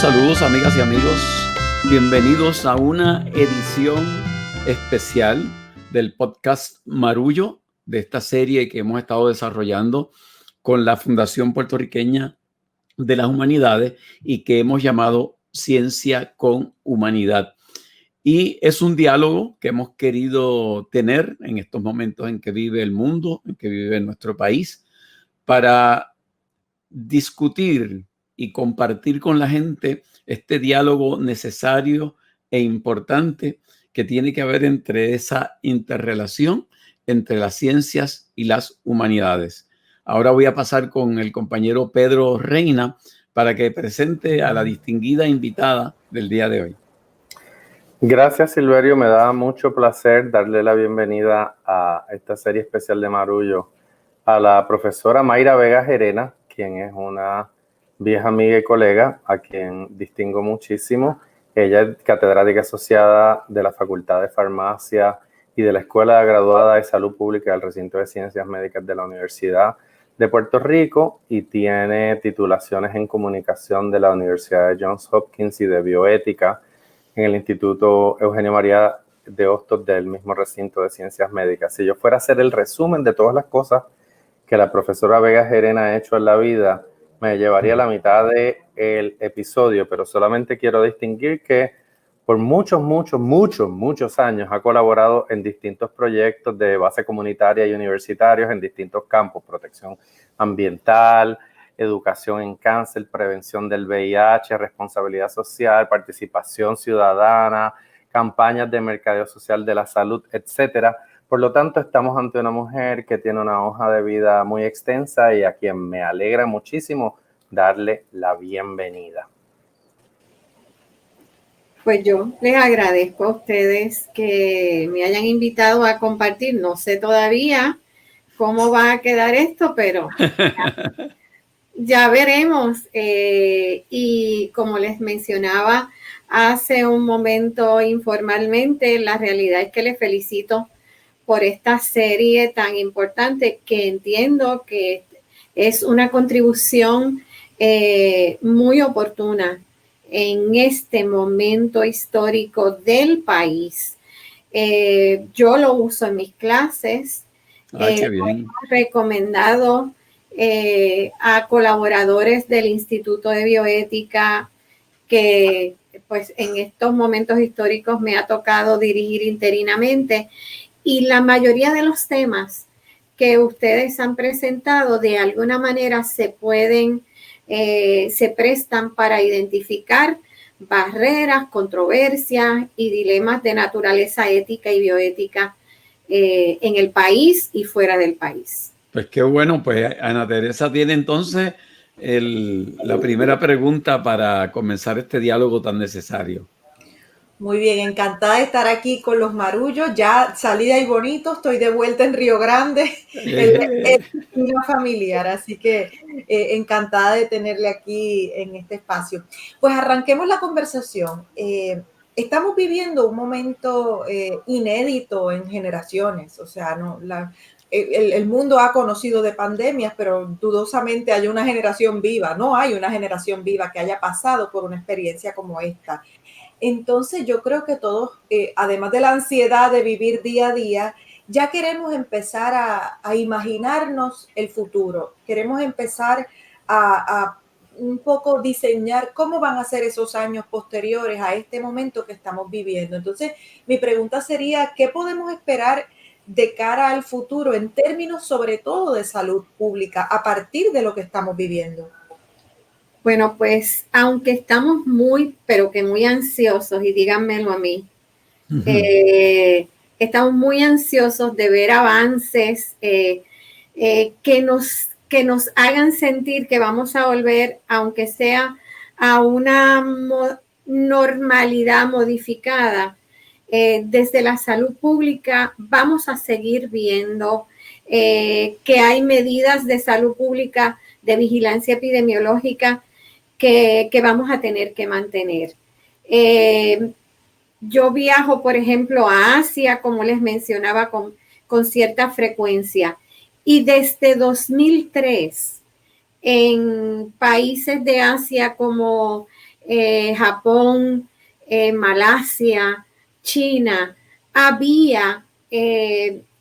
Saludos amigas y amigos, bienvenidos a una edición especial del podcast Marullo, de esta serie que hemos estado desarrollando con la Fundación Puertorriqueña de las Humanidades y que hemos llamado Ciencia con Humanidad. Y es un diálogo que hemos querido tener en estos momentos en que vive el mundo, en que vive nuestro país, para discutir y compartir con la gente este diálogo necesario e importante que tiene que haber entre esa interrelación entre las ciencias y las humanidades. Ahora voy a pasar con el compañero Pedro Reina para que presente a la distinguida invitada del día de hoy. Gracias, Silverio. Me da mucho placer darle la bienvenida a esta serie especial de Marullo a la profesora Mayra Vega Gerena, quien es una vieja amiga y colega a quien distingo muchísimo. Ella es catedrática asociada de la Facultad de Farmacia y de la Escuela Graduada de Salud Pública del Recinto de Ciencias Médicas de la Universidad de Puerto Rico y tiene titulaciones en comunicación de la Universidad de Johns Hopkins y de bioética en el Instituto Eugenio María de Hostos del mismo recinto de ciencias médicas. Si yo fuera a hacer el resumen de todas las cosas que la profesora Vega Gerena ha hecho en la vida, me llevaría la mitad del episodio, pero solamente quiero distinguir que por muchos años ha colaborado en distintos proyectos de base comunitaria y universitarios en distintos campos: protección ambiental, educación en cáncer, prevención del VIH, responsabilidad social, participación ciudadana, campañas de mercadeo social de la salud, etcétera. Por lo tanto, estamos ante una mujer que tiene una hoja de vida muy extensa y a quien me alegra muchísimo darle la bienvenida. Pues yo les agradezco a ustedes que me hayan invitado a compartir. No sé todavía cómo va a quedar esto, pero ya veremos. Y como les mencionaba hace un momento informalmente, la realidad es que les felicito por esta serie tan importante, que entiendo que es una contribución muy oportuna en este momento histórico del país. Yo lo uso en mis clases. Qué bien. He recomendado a colaboradores del Instituto de Bioética que pues en estos momentos históricos me ha tocado dirigir interinamente, y la mayoría de los temas que ustedes han presentado de alguna manera se prestan para identificar barreras, controversias y dilemas de naturaleza ética y bioética en el país y fuera del país. Pues qué bueno, pues Ana Teresa tiene entonces la primera pregunta para comenzar este diálogo tan necesario. Muy bien, encantada de estar aquí con los Marullos. Ya salí de ahí bonito, estoy de vuelta en Río Grande, el destino familiar, así que encantada de tenerle aquí en este espacio. Pues arranquemos la conversación. Estamos viviendo un momento inédito en generaciones, o sea, el mundo ha conocido de pandemias, pero dudosamente hay una generación viva, no hay una generación viva que haya pasado por una experiencia como esta. Entonces yo creo que todos, además de la ansiedad de vivir día a día, ya queremos empezar a imaginarnos el futuro. Queremos empezar a un poco diseñar cómo van a ser esos años posteriores a este momento que estamos viviendo. Entonces mi pregunta sería, ¿qué podemos esperar de cara al futuro en términos sobre todo de salud pública a partir de lo que estamos viviendo? Bueno, pues aunque estamos pero que muy ansiosos, y díganmelo a mí, estamos muy ansiosos de ver avances que nos hagan sentir que vamos a volver, aunque sea a una normalidad modificada. Desde la salud pública vamos a seguir viendo que hay medidas de salud pública, de vigilancia epidemiológica, que vamos a tener que mantener. Yo viajo, por ejemplo, a Asia, como les mencionaba, con cierta frecuencia. Y desde 2003, en países de Asia como Japón, Malasia, China, había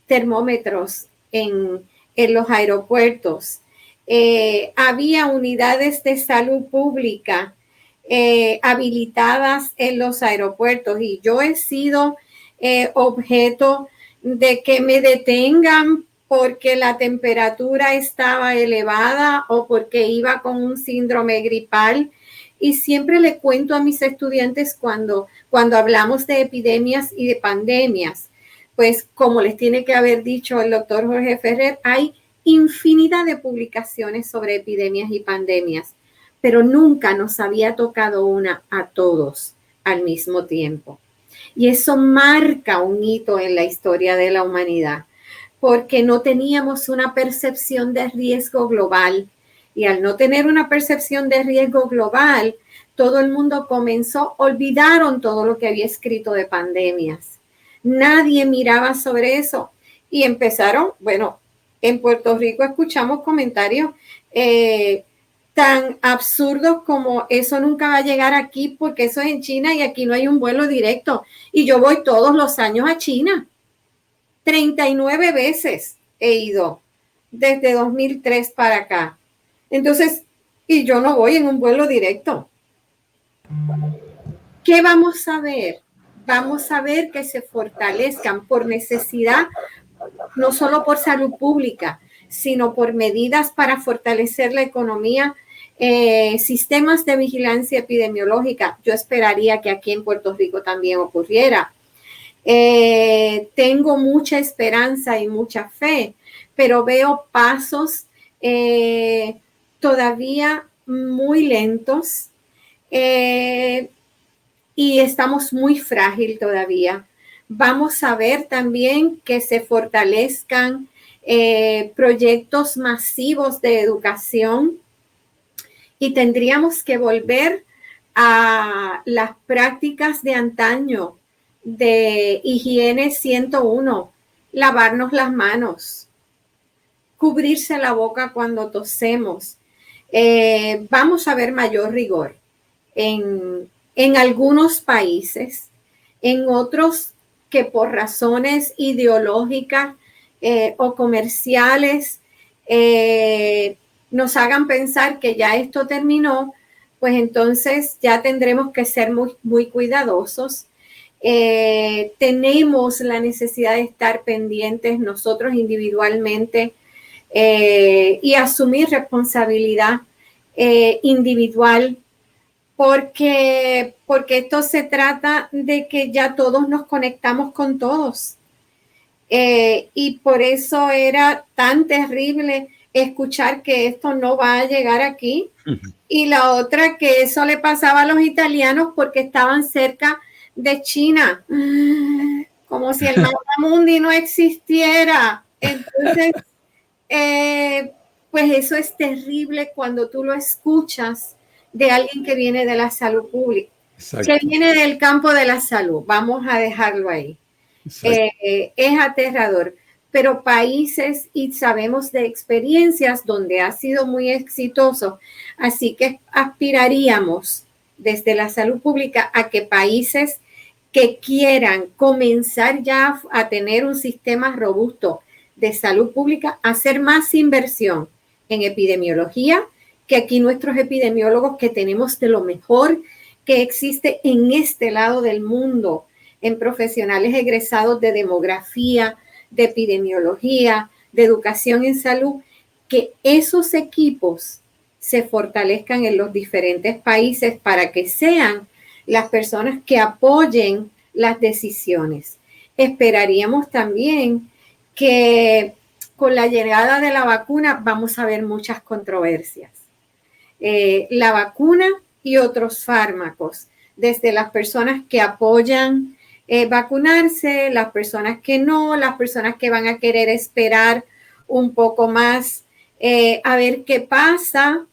termómetros en los aeropuertos, había unidades de salud pública habilitadas en los aeropuertos, y yo he sido objeto de que me detengan porque la temperatura estaba elevada o porque iba con un síndrome gripal. Y siempre le cuento a mis estudiantes cuando hablamos de epidemias y de pandemias, pues como les tiene que haber dicho el doctor Jorge Ferrer, hay infinidad de publicaciones sobre epidemias y pandemias, pero nunca nos había tocado una a todos al mismo tiempo. Y eso marca un hito en la historia de la humanidad, porque no teníamos una percepción de riesgo global. Y al no tener una percepción de riesgo global, todo el mundo olvidaron todo lo que había escrito de pandemias. Nadie miraba sobre eso y empezaron, bueno, en Puerto Rico escuchamos comentarios tan absurdos como eso nunca va a llegar aquí porque eso es en China y aquí no hay un vuelo directo. Y yo voy todos los años a China. 39 veces he ido desde 2003 para acá. Entonces, y yo no voy en un vuelo directo. ¿Qué vamos a ver? Vamos a ver que se fortalezcan por necesidad, no solo por salud pública, sino por medidas para fortalecer la economía, sistemas de vigilancia epidemiológica. Yo esperaría que aquí en Puerto Rico también ocurriera. Tengo mucha esperanza y mucha fe, pero veo pasos todavía muy lentos y estamos muy frágil todavía. Vamos a ver también que se fortalezcan proyectos masivos de educación y tendríamos que volver a las prácticas de antaño de higiene 101, lavarnos las manos, cubrirse la boca cuando tosemos. Vamos a ver mayor rigor en algunos países, en otros que por razones ideológicas o comerciales nos hagan pensar que ya esto terminó, pues entonces ya tendremos que ser muy, muy cuidadosos. Tenemos la necesidad de estar pendientes nosotros individualmente y asumir responsabilidad individual, porque esto se trata de que ya todos nos conectamos con todos. Y por eso era tan terrible escuchar que esto no va a llegar aquí. Y la otra, que eso le pasaba a los italianos porque estaban cerca de China, como si el mapamundi no existiera. Entonces, pues eso es terrible cuando tú lo escuchas de alguien que viene de la salud pública, que viene del campo de la salud. Vamos a dejarlo ahí. Es aterrador, pero países, y sabemos de experiencias donde ha sido muy exitoso, así que aspiraríamos desde la salud pública a que países que quieran comenzar ya a tener un sistema robusto de salud pública, hacer más inversión en epidemiología, que aquí nuestros epidemiólogos, que tenemos de lo mejor que existe en este lado del mundo, en profesionales egresados de demografía, de epidemiología, de educación en salud, que esos equipos se fortalezcan en los diferentes países para que sean las personas que apoyen las decisiones. Esperaríamos también que con la llegada de la vacuna vamos a ver muchas controversias. La vacuna y otros fármacos, desde las personas que apoyan vacunarse, las personas que no, las personas que van a querer esperar un poco más a ver qué pasa,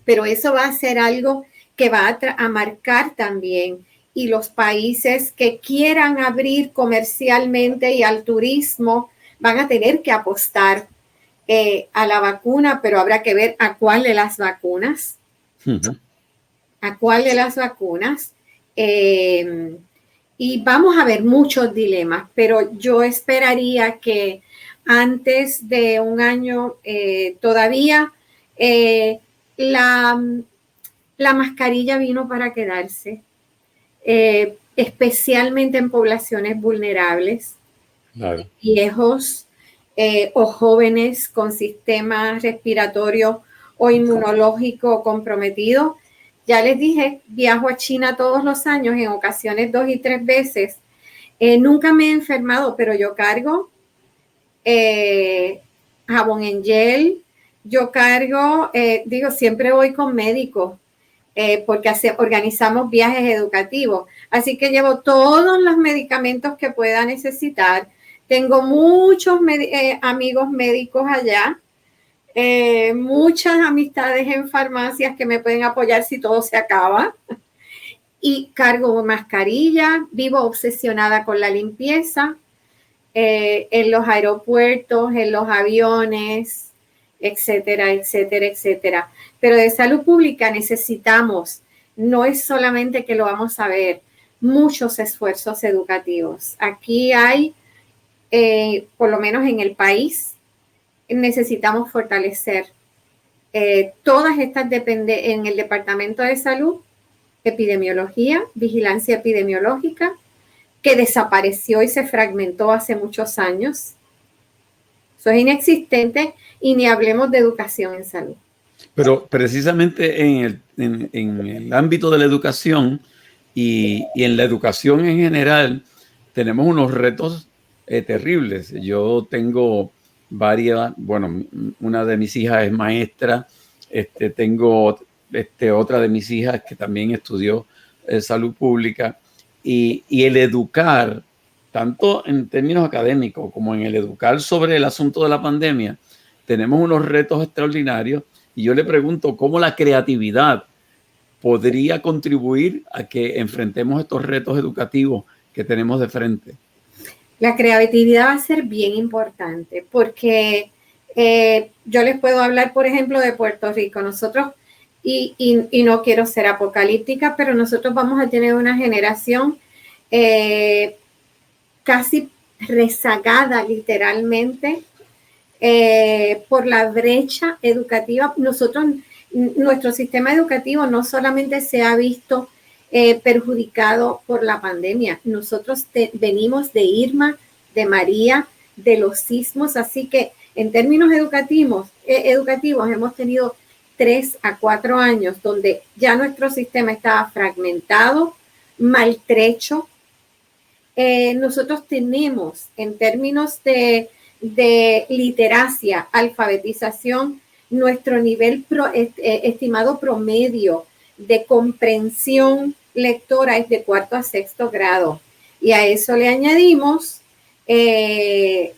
pero eso va a ser algo que va a marcar también. Y los países que quieran abrir comercialmente y al turismo van a tener que apostar a la vacuna, pero habrá que ver a cuál de las vacunas. a cuál de las vacunas. Y vamos a ver muchos dilemas, pero yo esperaría que antes de un año todavía la mascarilla vino para quedarse, especialmente en poblaciones vulnerables, Claro. viejos o jóvenes con sistema respiratorio o inmunológico comprometido. Ya les dije, viajo a China todos los años, en ocasiones 2 y 3 veces. Nunca me he enfermado, pero yo cargo jabón en gel, yo cargo, siempre voy con médicos porque organizamos viajes educativos. Así que llevo todos los medicamentos que pueda necesitar. Tengo muchos amigos médicos allá. Muchas amistades en farmacias que me pueden apoyar si todo se acaba. Y cargo mascarilla, vivo obsesionada con la limpieza en los aeropuertos, en los aviones, etcétera, etcétera, etcétera. Pero de salud pública necesitamos, no es solamente que lo vamos a ver, muchos esfuerzos educativos. Aquí hay, por lo menos en el país, necesitamos fortalecer todas estas en el Departamento de Salud, epidemiología, vigilancia epidemiológica, que desapareció y se fragmentó hace muchos años. Eso es inexistente, y ni hablemos de educación en salud. Pero precisamente en el ámbito de la educación y en la educación en general tenemos unos retos terribles. Yo tengo una de mis hijas es maestra, tengo otra de mis hijas que también estudió salud pública, y el educar, tanto en términos académicos como en el educar sobre el asunto de la pandemia, tenemos unos retos extraordinarios, y yo le pregunto cómo la creatividad podría contribuir a que enfrentemos estos retos educativos que tenemos de frente. La creatividad va a ser bien importante porque yo les puedo hablar, por ejemplo, de Puerto Rico. Nosotros, y no quiero ser apocalíptica, pero nosotros vamos a tener una generación casi rezagada literalmente por la brecha educativa. Nuestro sistema educativo no solamente se ha visto perjudicado por la pandemia. Nosotros venimos de Irma, de María, de los sismos, así que en términos educativos hemos tenido 3 a 4 años donde ya nuestro sistema estaba fragmentado, maltrecho. Nosotros tenemos, en términos de literacia, alfabetización, nuestro nivel estimado promedio de comprensión lectora es de 4º a 6º grado. Y a eso le añadimos el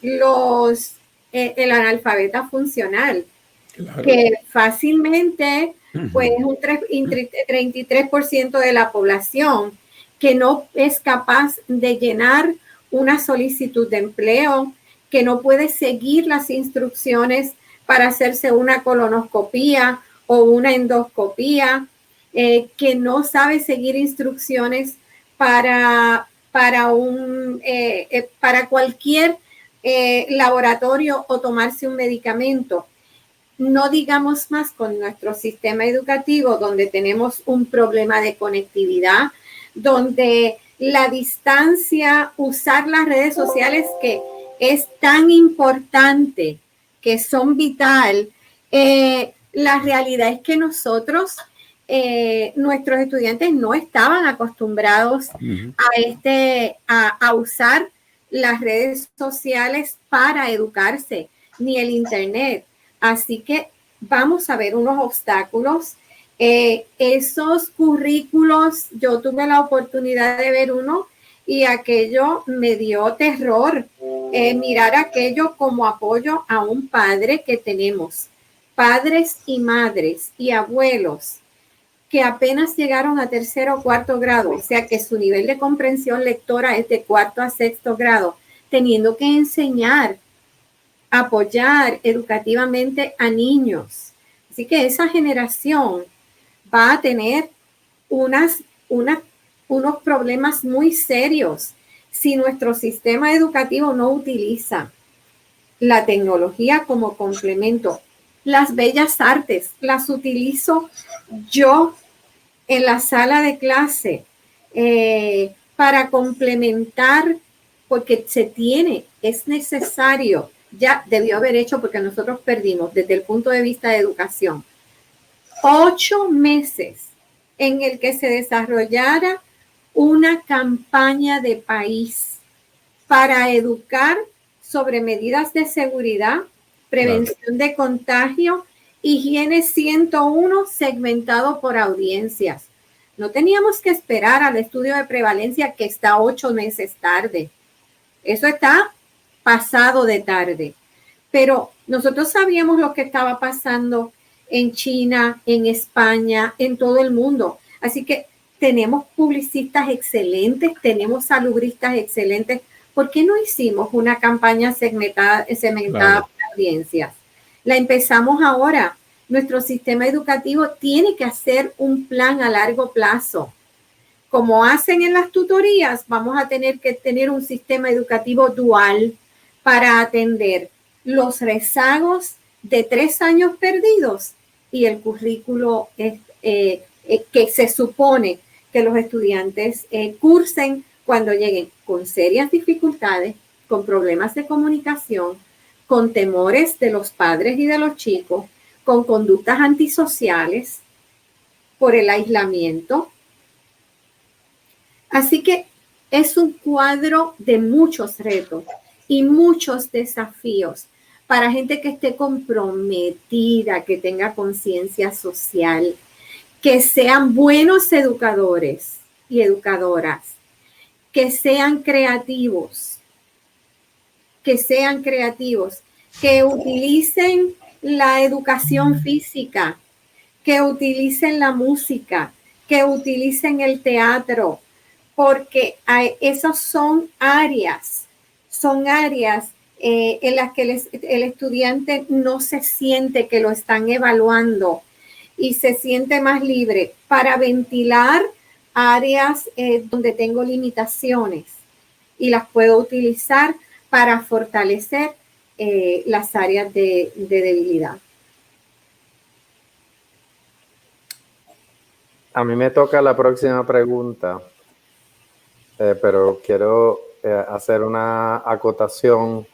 analfabeta funcional, claro, que fácilmente pues un 33% de la población que no es capaz de llenar una solicitud de empleo, que no puede seguir las instrucciones para hacerse una colonoscopía o una endoscopía, que no sabe seguir instrucciones para cualquier laboratorio o tomarse un medicamento. No digamos más con nuestro sistema educativo, donde tenemos un problema de conectividad, donde la distancia, usar las redes sociales, que es tan importante, que son vital. La realidad es que nosotros, nuestros estudiantes no estaban acostumbrados a usar las redes sociales para educarse, ni el internet. Así que vamos a ver unos obstáculos. Esos currículos, yo tuve la oportunidad de ver uno y aquello me dio terror. Mirar aquello como apoyo a un padre que tenemos, padres y madres y abuelos que apenas llegaron a 3º o 4º grado, o sea que su nivel de comprensión lectora es de 4º a 6º grado, teniendo que enseñar, apoyar educativamente a niños. Así que esa generación va a tener unos problemas muy serios si nuestro sistema educativo no utiliza la tecnología como complemento. Las bellas artes las utilizo yo en la sala de clase para complementar, porque es necesario, ya debió haber hecho, porque nosotros perdimos desde el punto de vista de educación 8 meses en el que se desarrollara una campaña de país para educar sobre medidas de seguridad, prevención de contagio, higiene 101 segmentado por audiencias. No teníamos que esperar al estudio de prevalencia que está 8 meses tarde. Eso está pasado de tarde. Pero nosotros sabíamos lo que estaba pasando en China, en España, en todo el mundo. Así que tenemos publicistas excelentes, tenemos salubristas excelentes. ¿Por qué no hicimos una campaña segmentada claro, por audiencias? La empezamos ahora. Nuestro sistema educativo tiene que hacer un plan a largo plazo. Como hacen en las tutorías, vamos a tener que tener un sistema educativo dual para atender los rezagos de 3 años perdidos y el currículo que se supone que los estudiantes cursen cuando lleguen con serias dificultades, con problemas de comunicación, con temores de los padres y de los chicos, con conductas antisociales por el aislamiento. Así que es un cuadro de muchos retos y muchos desafíos para gente que esté comprometida, que tenga conciencia social, que sean buenos educadores y educadoras, que sean creativos, que utilicen la educación física, que utilicen la música, que utilicen el teatro, porque esas son áreas en las que el estudiante no se siente que lo están evaluando y se siente más libre para ventilar áreas donde tengo limitaciones y las puedo utilizar para fortalecer las áreas de debilidad. A mí me toca la próxima pregunta, pero quiero hacer una acotación,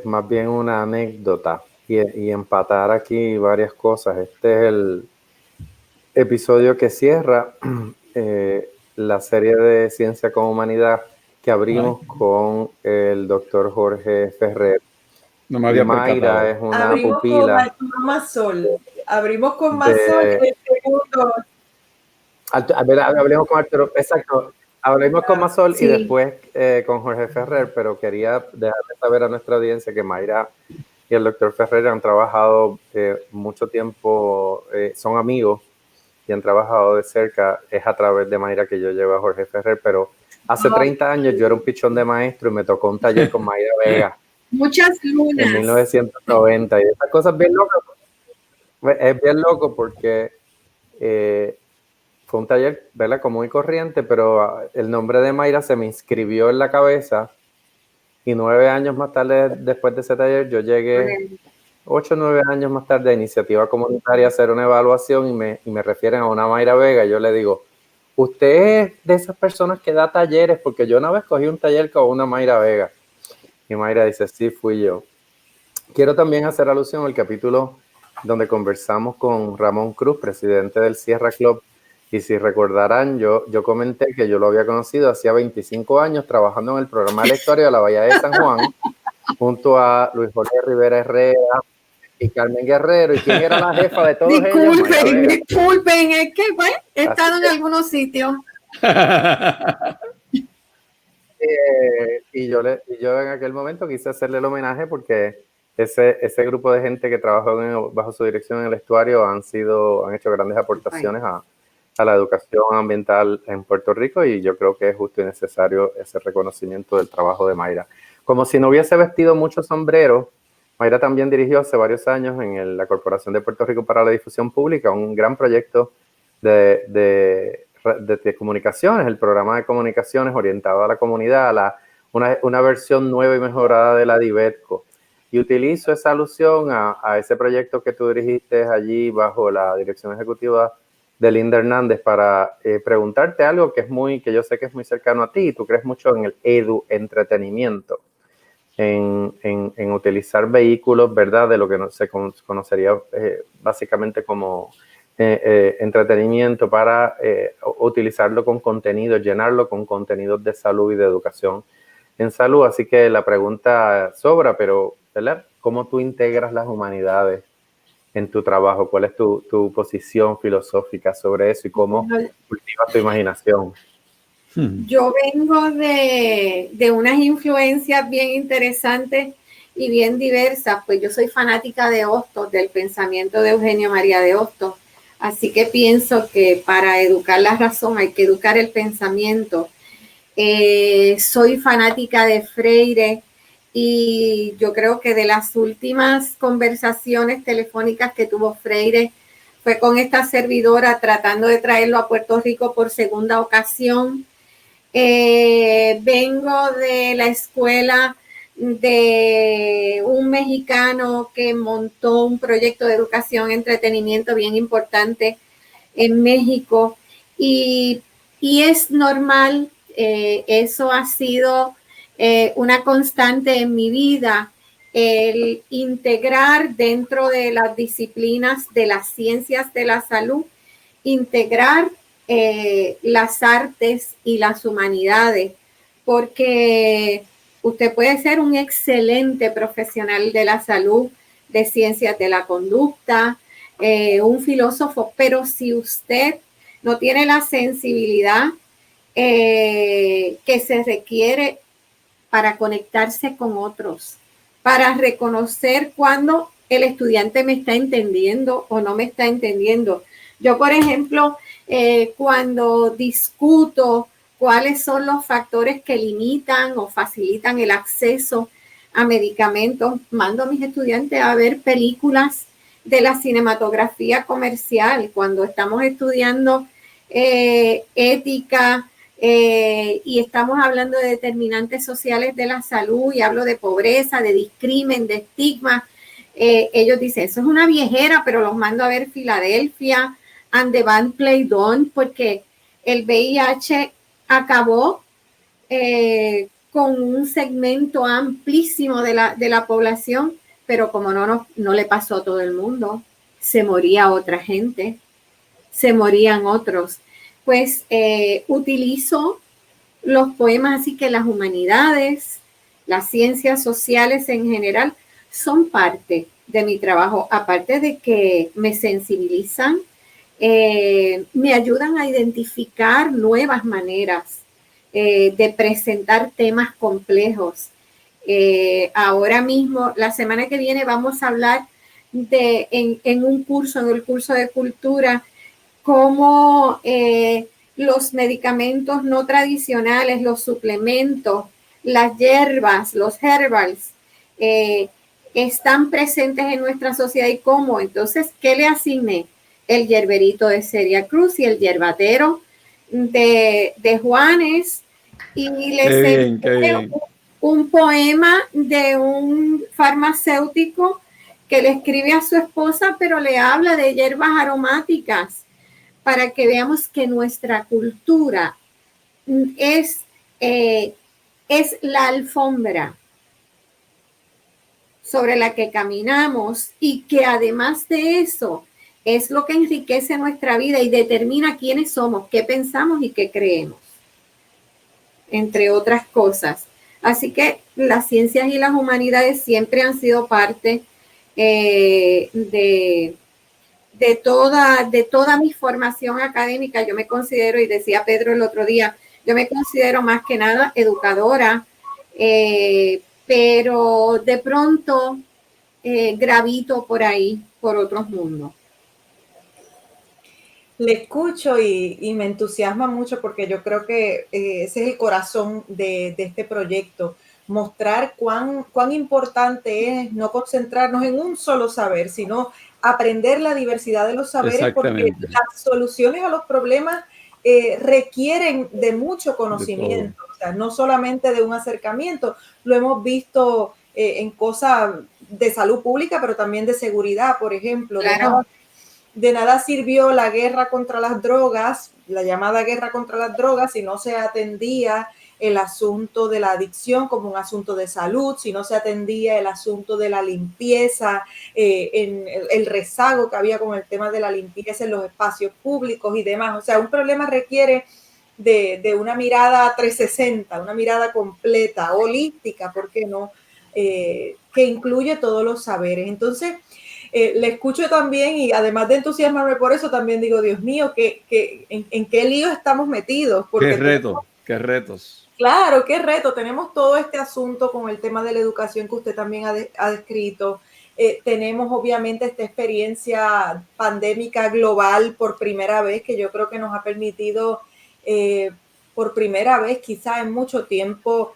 más bien una anécdota y empatar aquí varias cosas. Este es el episodio que cierra la serie de Ciencia con Humanidad que abrimos con el doctor Jorge Ferrer. No me había percatado. Mayra es una pupila. Abrimos con Más Sol y el segundo. Hablemos con Arturo, exacto. Hablemos con Más Sol y después con Jorge Ferrer, pero quería dejarle saber a nuestra audiencia que Mayra y el doctor Ferrer han trabajado mucho tiempo, son amigos y han trabajado de cerca. Es a través de Mayra que yo llevo a Jorge Ferrer, pero hace 30 años yo era un pichón de maestro y me tocó un taller con Mayra Vega. Muchas lunas. En 1990. Y estas cosas bien locas. Es bien loco porque fue un taller, ¿verdad?, común y corriente, pero el nombre de Mayra se me inscribió en la cabeza y 9 años más tarde, después de ese taller, yo llegué 8 o 9 años más tarde a Iniciativa Comunitaria a hacer una evaluación y me refieren a una Mayra Vega. Yo le digo, usted es de esas personas que da talleres, porque yo una vez cogí un taller con una Mayra Vega. Y Mayra dice, sí, fui yo. Quiero también hacer alusión al capítulo donde conversamos con Ramón Cruz, presidente del Sierra Club. Y si recordarán, yo comenté que yo lo había conocido hacía 25 años trabajando en el programa electoral de la Bahía de San Juan, junto a Luis Jorge Rivera Herrera y Carmen Guerrero. ¿Y quién era la jefa de todos ellos? Disculpen, es que bueno, he estado en algunos sitios. Y yo en aquel momento quise hacerle el homenaje porque ese grupo de gente que trabajó bajo su dirección en el estuario han hecho grandes aportaciones a la educación ambiental en Puerto Rico, y yo creo que es justo y necesario ese reconocimiento del trabajo de Mayra. Como si no hubiese vestido muchos sombreros, Mayra también dirigió hace varios años en la Corporación de Puerto Rico para la Difusión Pública un gran proyecto de comunicaciones, el programa de comunicaciones orientado a la comunidad, una versión nueva y mejorada de la DIVETCO. Y utilizo esa alusión a ese proyecto que tú dirigiste allí bajo la dirección ejecutiva de Linda Hernández para preguntarte algo que yo sé que es muy cercano a ti. Tú crees mucho en el entretenimiento, en utilizar vehículos, ¿verdad? De lo que se conocería básicamente como entretenimiento para utilizarlo con contenido, llenarlo con contenidos de salud y de educación en salud. Así que la pregunta sobra, pero ¿verdad? ¿Cómo tú integras las humanidades en tu trabajo? ¿Cuál es tu posición filosófica sobre eso y cómo cultivas tu imaginación? Yo vengo de unas influencias bien interesantes y bien diversas, pues yo soy fanática de Hostos, del pensamiento de Eugenio María de Hostos, así que pienso que para educar la razón hay que educar el pensamiento. Soy fanática de Freire y yo creo que de las últimas conversaciones telefónicas que tuvo Freire fue con esta servidora tratando de traerlo a Puerto Rico por segunda ocasión. Vengo de la escuela de un mexicano que montó un proyecto de educación y entretenimiento bien importante en México y es normal, eso ha sido una constante en mi vida, el integrar dentro de las disciplinas de las ciencias de la salud, integrar las artes y las humanidades, porque usted puede ser un excelente profesional de la salud, de ciencias de la conducta, un filósofo, pero si usted no tiene la sensibilidad que se requiere para conectarse con otros, para reconocer cuando el estudiante me está entendiendo o no me está entendiendo. Yo, por ejemplo, cuando discuto cuáles son los factores que limitan o facilitan el acceso a medicamentos, mando a mis estudiantes a ver películas de la cinematografía comercial. Cuando estamos estudiando ética y estamos hablando de determinantes sociales de la salud y hablo de pobreza, de discrimen, de estigma, ellos dicen, eso es una viejera, pero los mando a ver Filadelfia and the Band Played On, porque el VIH acabó con un segmento amplísimo de la población, pero como no le pasó a todo el mundo, se moría otra gente, se morían otros. Pues utilizo los poemas, así que las humanidades, las ciencias sociales en general, son parte de mi trabajo, aparte de que me sensibilizan, me ayudan a identificar nuevas maneras de presentar temas complejos. Ahora mismo, la semana que viene, vamos a hablar en el curso de cultura, cómo los medicamentos no tradicionales, los suplementos, las hierbas, los herbals, están presentes en nuestra sociedad y cómo. Entonces, ¿qué le asigné? El yerberito de Celia Cruz y el yerbatero de Juanes, y les envié un poema de un farmacéutico que le escribe a su esposa, pero le habla de hierbas aromáticas, para que veamos que nuestra cultura es la alfombra sobre la que caminamos y que además de eso es lo que enriquece nuestra vida y determina quiénes somos, qué pensamos y qué creemos, entre otras cosas. Así que las ciencias y las humanidades siempre han sido parte de toda mi formación académica. Yo me considero, y decía Pedro el otro día, yo me considero más que nada educadora, pero de pronto gravito por ahí, por otros mundos. Le escucho y me entusiasma mucho porque yo creo que ese es el corazón de este proyecto, mostrar cuán importante es no concentrarnos en un solo saber, sino aprender la diversidad de los saberes, porque las soluciones a los problemas requieren de mucho conocimiento, o sea, no solamente de un acercamiento. Lo hemos visto en cosas de salud pública, pero también de seguridad, por ejemplo. Claro. De nada sirvió la guerra contra las drogas, la llamada guerra contra las drogas, si no se atendía el asunto de la adicción como un asunto de salud, si no se atendía el asunto de la limpieza, en el rezago que había con el tema de la limpieza en los espacios públicos y demás. O sea, un problema requiere de una mirada 360, una mirada completa, holística, ¿por qué no? Que incluye todos los saberes. Entonces, le escucho también, y además de entusiasmarme por eso, también digo, Dios mío, ¿en qué lío estamos metidos? Porque qué retos. Claro, qué reto. Tenemos todo este asunto con el tema de la educación que usted también ha descrito. Tenemos obviamente esta experiencia pandémica global por primera vez, que yo creo que nos ha permitido por primera vez quizá en mucho tiempo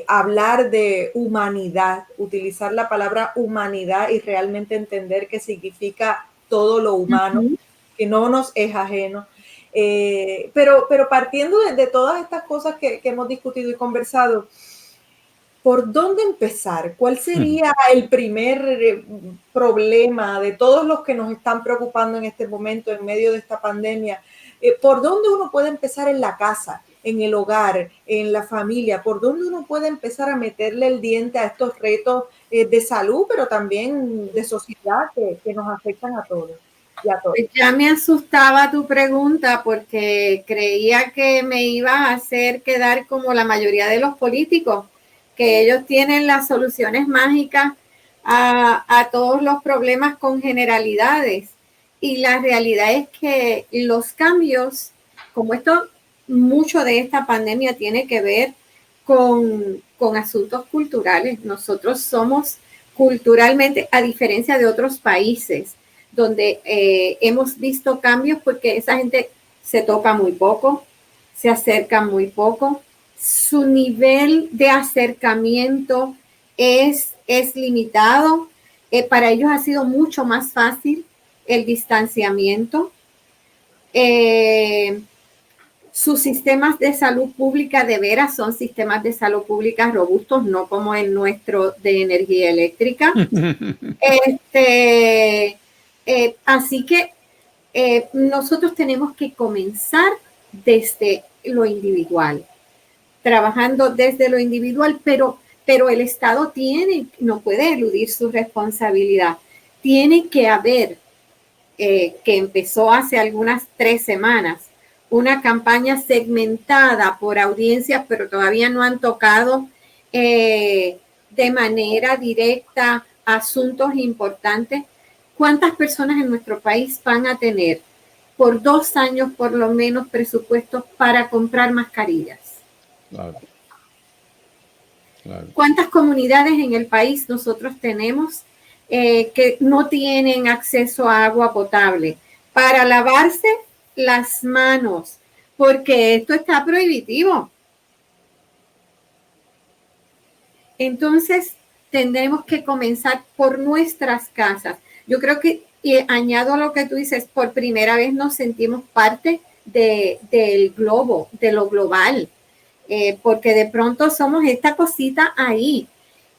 hablar de humanidad, utilizar la palabra humanidad y realmente entender qué significa todo lo humano, que no nos es ajeno. Pero partiendo de todas estas cosas que hemos discutido y conversado, ¿por dónde empezar? ¿Cuál sería el primer problema de todos los que nos están preocupando en este momento en medio de esta pandemia? ¿Por dónde uno puede empezar en la casa, en el hogar, en la familia? ¿Por dónde uno puede empezar a meterle el diente a estos retos de salud, pero también de sociedad que nos afectan a todos? Pues ya me asustaba tu pregunta porque creía que me iba a hacer quedar como la mayoría de los políticos, que ellos tienen las soluciones mágicas a todos los problemas con generalidades. Y la realidad es que los cambios, como mucho de esta pandemia tiene que ver con asuntos culturales. Nosotros somos culturalmente, a diferencia de otros países, donde hemos visto cambios porque esa gente se toca muy poco, se acerca muy poco, su nivel de acercamiento es limitado. Para ellos ha sido mucho más fácil el distanciamiento. Sus sistemas de salud pública de veras son sistemas de salud pública robustos, no como el nuestro de energía eléctrica. Así que nosotros tenemos que comenzar desde lo individual, trabajando desde lo individual, pero el Estado no puede eludir su responsabilidad. Tiene que haber, que empezó hace algunas 3 semanas, una campaña segmentada por audiencias, pero todavía no han tocado de manera directa asuntos importantes. ¿Cuántas personas en nuestro país van a tener por 2 años por lo menos presupuestos para comprar mascarillas? Claro. ¿Cuántas comunidades en el país nosotros tenemos que no tienen acceso a agua potable para lavarse las manos? Porque esto está prohibitivo. Entonces, tendremos que comenzar por nuestras casas. Yo creo que, y añado a lo que tú dices, por primera vez nos sentimos parte del globo, de lo global, porque de pronto somos esta cosita ahí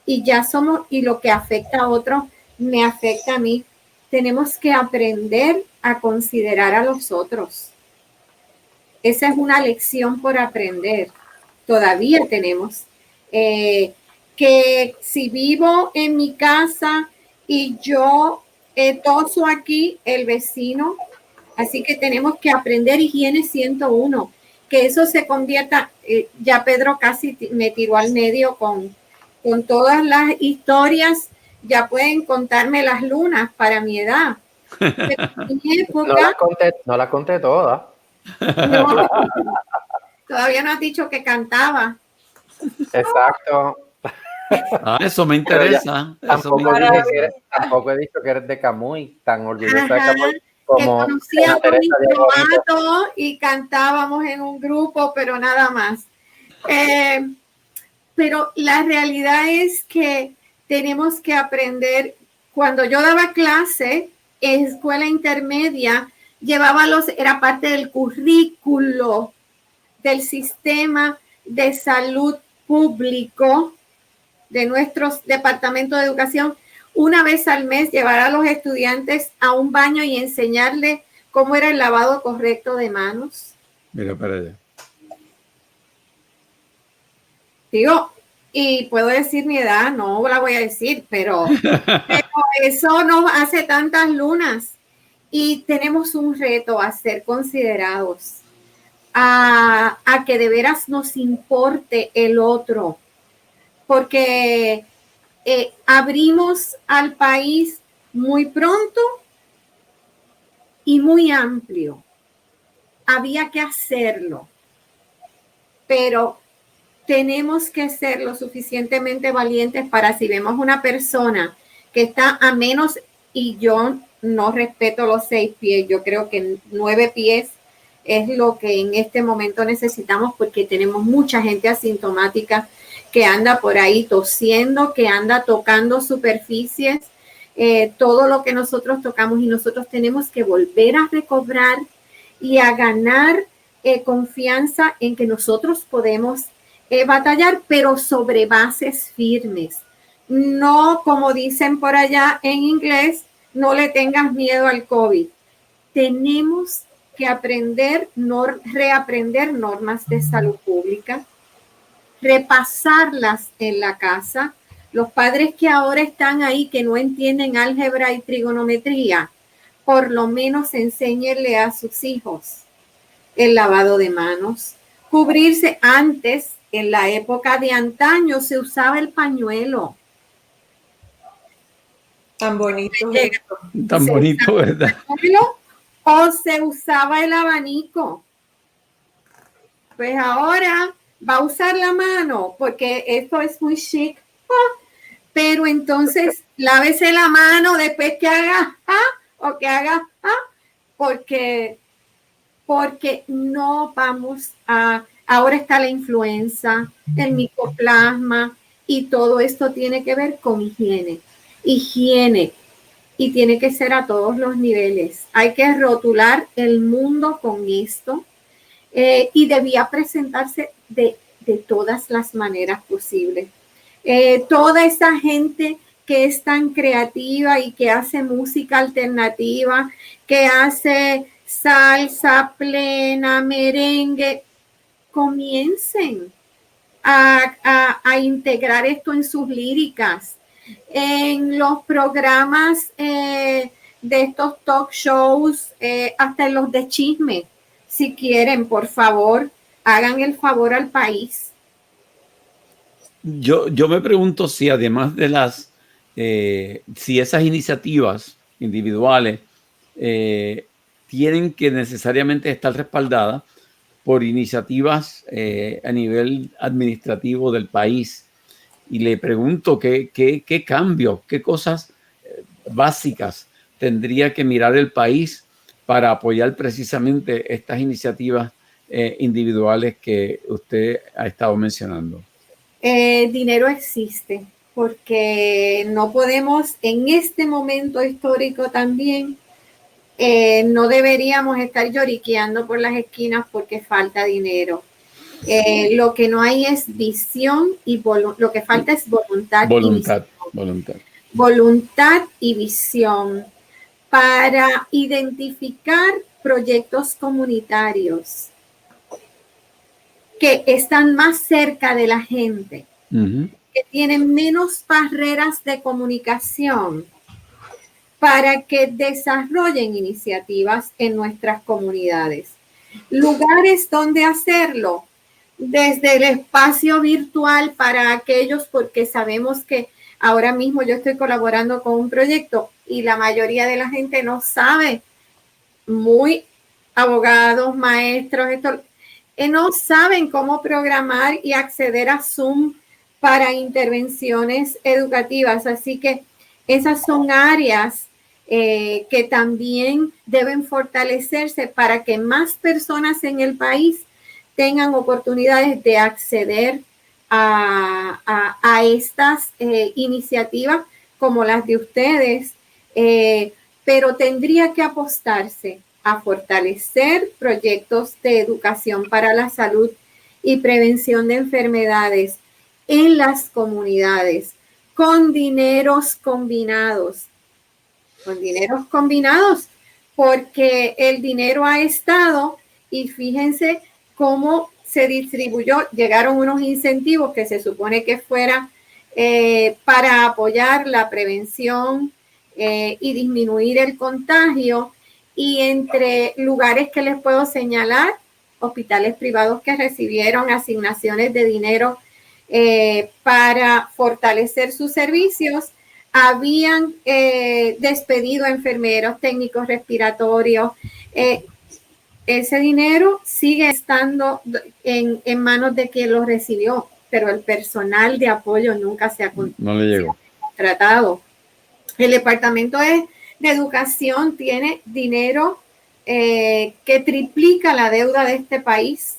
y ya somos, y lo que afecta a otros me afecta a mí. Tenemos que aprender a considerar a los otros. Esa es una lección por aprender. Todavía tenemos que si vivo en mi casa y yo toso aquí, el vecino, así que tenemos que aprender higiene 101, que eso se convierta, ya Pedro casi me tiró al medio con todas las historias, ya pueden contarme las lunas para mi edad. Pero en mi época, no la conté toda. No, todavía no has dicho que cantaba. Exacto. Eso me interesa. Tampoco he dicho que eres de Camuy, tan orgullosa de Camuy como que conocía a mi instrumento y cantábamos en un grupo, pero nada más. pero la realidad es que tenemos que aprender. Cuando yo daba clase en escuela intermedia, era parte del currículo del sistema de salud público de nuestro departamento de educación, una vez al mes llevar a los estudiantes a un baño y enseñarles cómo era el lavado correcto de manos. Mira para allá. Digo, y puedo decir mi edad, no la voy a decir, pero eso nos hace tantas lunas. Y tenemos un reto a ser considerados, a que de veras nos importe el otro, porque abrimos al país muy pronto y muy amplio. Había que hacerlo, pero tenemos que ser lo suficientemente valientes para, si vemos una persona que está a menos, y yo no respeto los 6 pies, yo creo que 9 pies es lo que en este momento necesitamos, porque tenemos mucha gente asintomática que anda por ahí tosiendo, que anda tocando superficies, todo lo que nosotros tocamos, y nosotros tenemos que volver a recobrar y a ganar confianza en que nosotros podemos batallar, pero sobre bases firmes. No, como dicen por allá en inglés, no le tengas miedo al COVID. Tenemos que reaprender normas de salud pública, repasarlas en la casa. Los padres que ahora están ahí, que no entienden álgebra y trigonometría, por lo menos enséñenle a sus hijos el lavado de manos, cubrirse. Antes, en la época de antaño, se usaba el pañuelo. Tan bonito. Tan bonito, ¿verdad? O se usaba el abanico. Pues ahora va a usar la mano porque esto es muy chic. Pero entonces lávese la mano después que haga o que haga porque no vamos a... Ahora está la influenza, el micoplasma, y todo esto tiene que ver con higiene, y tiene que ser a todos los niveles. Hay que rotular el mundo con esto, y debía presentarse de todas las maneras posibles. Toda esa gente que es tan creativa y que hace música alternativa, que hace salsa plena, merengue, comiencen a integrar esto en sus líricas, en los programas de estos talk shows, hasta en los de chisme. Si quieren, por favor, hagan el favor al país. Yo me pregunto si además de si esas iniciativas individuales tienen que necesariamente estar respaldadas por iniciativas a nivel administrativo del país. Y le pregunto qué cambios, qué cosas básicas tendría que mirar el país para apoyar precisamente estas iniciativas individuales que usted ha estado mencionando. Dinero existe, porque no podemos en este momento histórico también, no deberíamos estar lloriqueando por las esquinas porque falta dinero. Lo que no hay es visión y lo que falta es voluntad y visión para identificar proyectos comunitarios que están más cerca de la gente, que tienen menos barreras de comunicación, para que desarrollen iniciativas en nuestras comunidades. Lugares donde hacerlo, desde el espacio virtual para aquellos, porque sabemos que ahora mismo yo estoy colaborando con un proyecto y la mayoría de la gente no sabe, muy abogados, maestros, no saben cómo programar y acceder a Zoom para intervenciones educativas. Así que esas son áreas que también deben fortalecerse para que más personas en el país tengan oportunidades de acceder a estas iniciativas como las de ustedes, pero tendría que apostarse a fortalecer proyectos de educación para la salud y prevención de enfermedades en las comunidades con dineros combinados, porque el dinero ha estado, y fíjense cómo se distribuyó. Llegaron unos incentivos que se supone que fuera para apoyar la prevención y disminuir el contagio, y entre lugares que les puedo señalar, hospitales privados que recibieron asignaciones de dinero para fortalecer sus servicios, habían despedido a enfermeros, técnicos respiratorios. Ese dinero sigue estando en manos de quien lo recibió, pero el personal de apoyo nunca se ha contratado. El Departamento de Educación tiene dinero que triplica la deuda de este país.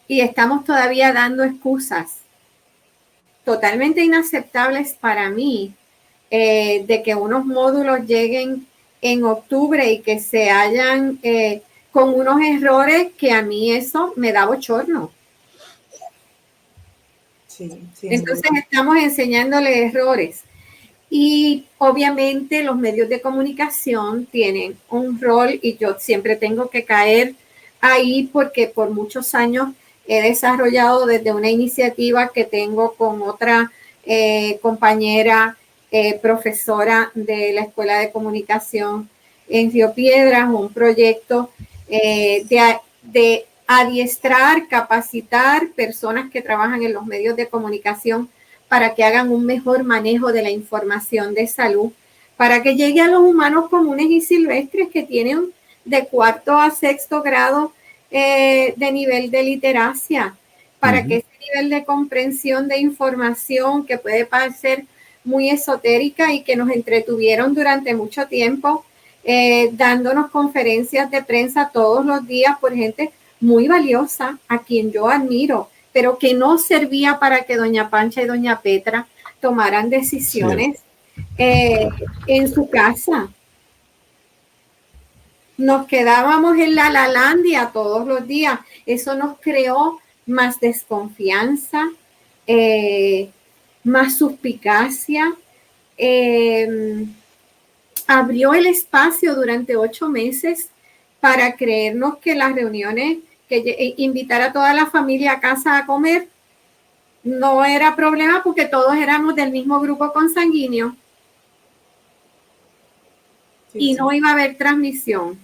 Y estamos todavía dando excusas totalmente inaceptables para mí de que unos módulos lleguen en octubre y que se hayan con unos errores que a mí eso me da bochorno. Sí, entonces estamos enseñándole errores. Y obviamente los medios de comunicación tienen un rol, y yo siempre tengo que caer ahí porque por muchos años he desarrollado desde una iniciativa que tengo con otra compañera profesora de la Escuela de Comunicación en Río Piedras, un proyecto de adiestrar, capacitar personas que trabajan en los medios de comunicación para que hagan un mejor manejo de la información de salud, para que llegue a los humanos comunes y silvestres que tienen de 4º a 6º grado de nivel de literacia, para que ese nivel de comprensión de información, que puede parecer muy esotérica y que nos entretuvieron durante mucho tiempo, dándonos conferencias de prensa todos los días por gente muy valiosa, a quien yo admiro, pero que no servía para que doña Pancha y doña Petra tomaran decisiones en su casa. Nos quedábamos en la Lalandia todos los días. Eso nos creó más desconfianza, más suspicacia. Abrió el espacio durante 8 meses para creernos que las reuniones, que invitar a toda la familia a casa a comer, no era problema porque todos éramos del mismo grupo consanguíneo. Y no iba a haber transmisión.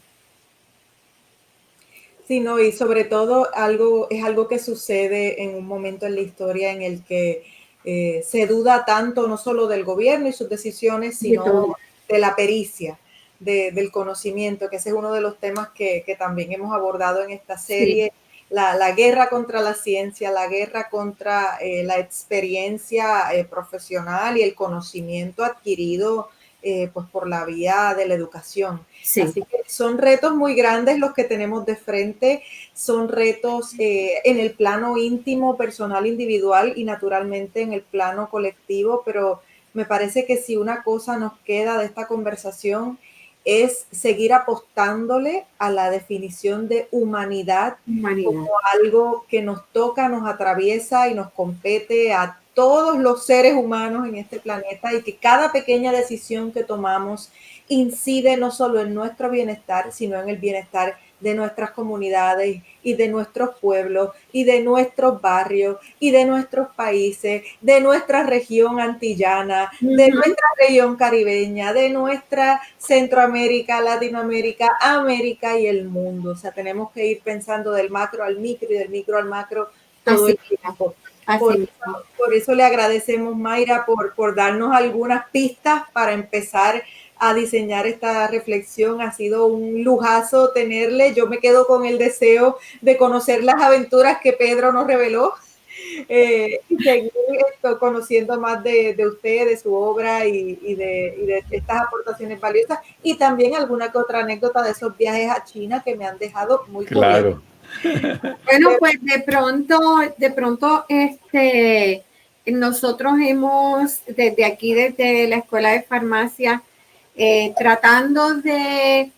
Sí, no, y sobre todo es algo que sucede en un momento en la historia en el que se duda tanto no solo del gobierno y sus decisiones, sino de la pericia, del conocimiento, que ese es uno de los temas que también hemos abordado en esta serie. Sí. La guerra contra la ciencia, la guerra contra la experiencia profesional y el conocimiento adquirido pues por la vía de la educación. Sí. Así que son retos muy grandes los que tenemos de frente, son retos en el plano íntimo, personal, individual y naturalmente en el plano colectivo, pero me parece que si una cosa nos queda de esta conversación es seguir apostándole a la definición de humanidad como algo que nos toca, nos atraviesa y nos compete a todos los seres humanos en este planeta, y que cada pequeña decisión que tomamos incide no solo en nuestro bienestar, sino en el bienestar de nuestras comunidades y de nuestros pueblos y de nuestros barrios y de nuestros países, de nuestra región antillana, de nuestra región caribeña, de nuestra Centroamérica, Latinoamérica, América y el mundo. O sea, tenemos que ir pensando del macro al micro y del micro al macro todo el tiempo. Por eso le agradecemos, Mayra, por darnos algunas pistas para empezar a diseñar esta reflexión. Ha sido un lujazo tenerle. Yo me quedo con el deseo de conocer las aventuras que Pedro nos reveló y seguir conociendo más de usted, de su obra y de estas aportaciones valiosas, y también alguna que otra anécdota de esos viajes a China que me han dejado muy curioso. Bueno, pues de pronto, nosotros hemos, desde aquí, desde la Escuela de Farmacia, tratando de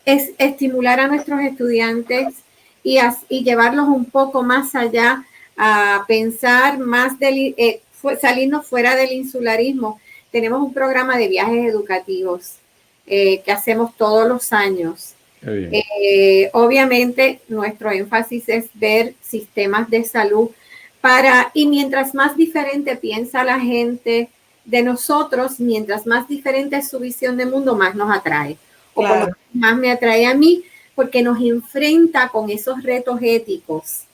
estimular a nuestros estudiantes y llevarlos un poco más allá a pensar más salirnos fuera del insularismo. Tenemos un programa de viajes educativos que hacemos todos los años. Obviamente nuestro énfasis es ver sistemas de salud y mientras más diferente piensa la gente de nosotros, mientras más diferente es su visión de mundo, más nos atrae. Claro. O por lo menos más me atrae a mí, porque nos enfrenta con esos retos éticos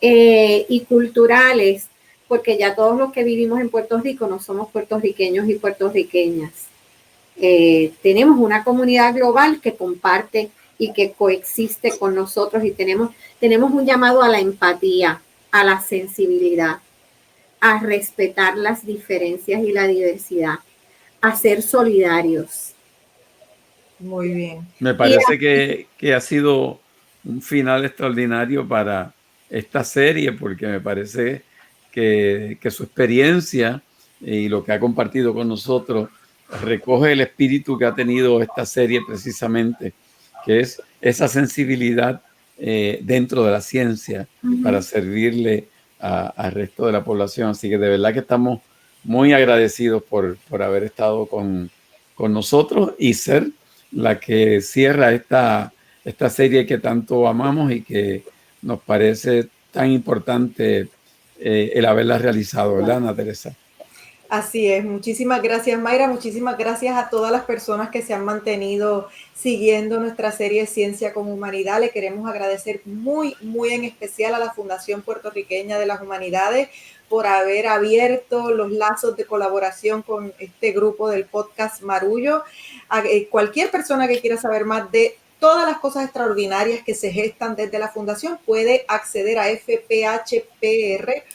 y culturales, porque ya todos los que vivimos en Puerto Rico no somos puertorriqueños y puertorriqueñas. Tenemos una comunidad global que comparte y que coexiste con nosotros y tenemos un llamado a la empatía, a la sensibilidad, a respetar las diferencias y la diversidad, a ser solidarios. Muy bien. Me parece que ha sido un final extraordinario para esta serie, porque me parece que su experiencia y lo que ha compartido con nosotros recoge el espíritu que ha tenido esta serie precisamente, que es esa sensibilidad dentro de la ciencia para servirle al resto de la población. Así que de verdad que estamos muy agradecidos por haber estado con nosotros y ser la que cierra esta serie que tanto amamos y que nos parece tan importante el haberla realizado, ¿verdad, Ana Teresa? Así es. Muchísimas gracias, Mayra. Muchísimas gracias a todas las personas que se han mantenido siguiendo nuestra serie Ciencia con Humanidad. Le queremos agradecer muy, muy en especial a la Fundación Puertorriqueña de las Humanidades por haber abierto los lazos de colaboración con este grupo del podcast Marullo. Cualquier persona que quiera saber más de todas las cosas extraordinarias que se gestan desde la Fundación puede acceder a fphpr.org.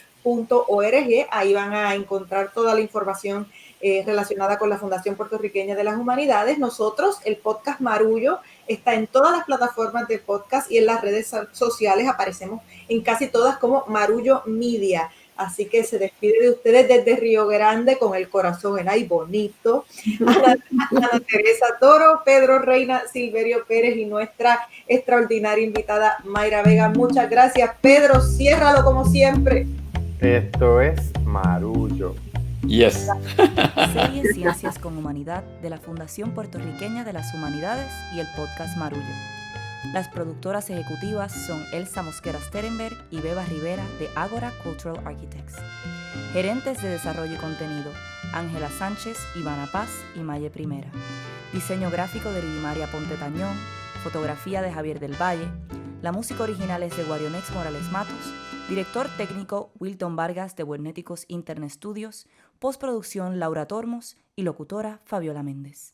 Ahí van a encontrar toda la información relacionada con la Fundación Puertorriqueña de las Humanidades. Nosotros, el podcast Marullo, está en todas las plataformas de podcast y en las redes sociales. Aparecemos en casi todas como Marullo Media. Así que se despide de ustedes desde Río Grande con el corazón en ahí bonito. Ana Teresa Toro, Pedro Reina, Silverio Pérez y nuestra extraordinaria invitada Mayra Vega. Muchas gracias. Pedro, ciérralo como siempre. Esto es Marullo. Yes. Serie Ciencias con Humanidad de la Fundación Puertorriqueña de las Humanidades y el podcast Marullo. Las productoras ejecutivas son Elsa Mosquera Sterenberg y Beba Rivera de Ágora Cultural Architects. Gerentes de Desarrollo y Contenido, Ángela Sánchez, Ivana Paz y Maye Primera. Diseño gráfico de Lidimaria Ponte Tañón, fotografía de Javier del Valle. La música original es de Guarionex Morales Matos. Director técnico Wilton Vargas de Buenéticos Internet Studios. Postproducción Laura Tormos y locutora Fabiola Méndez.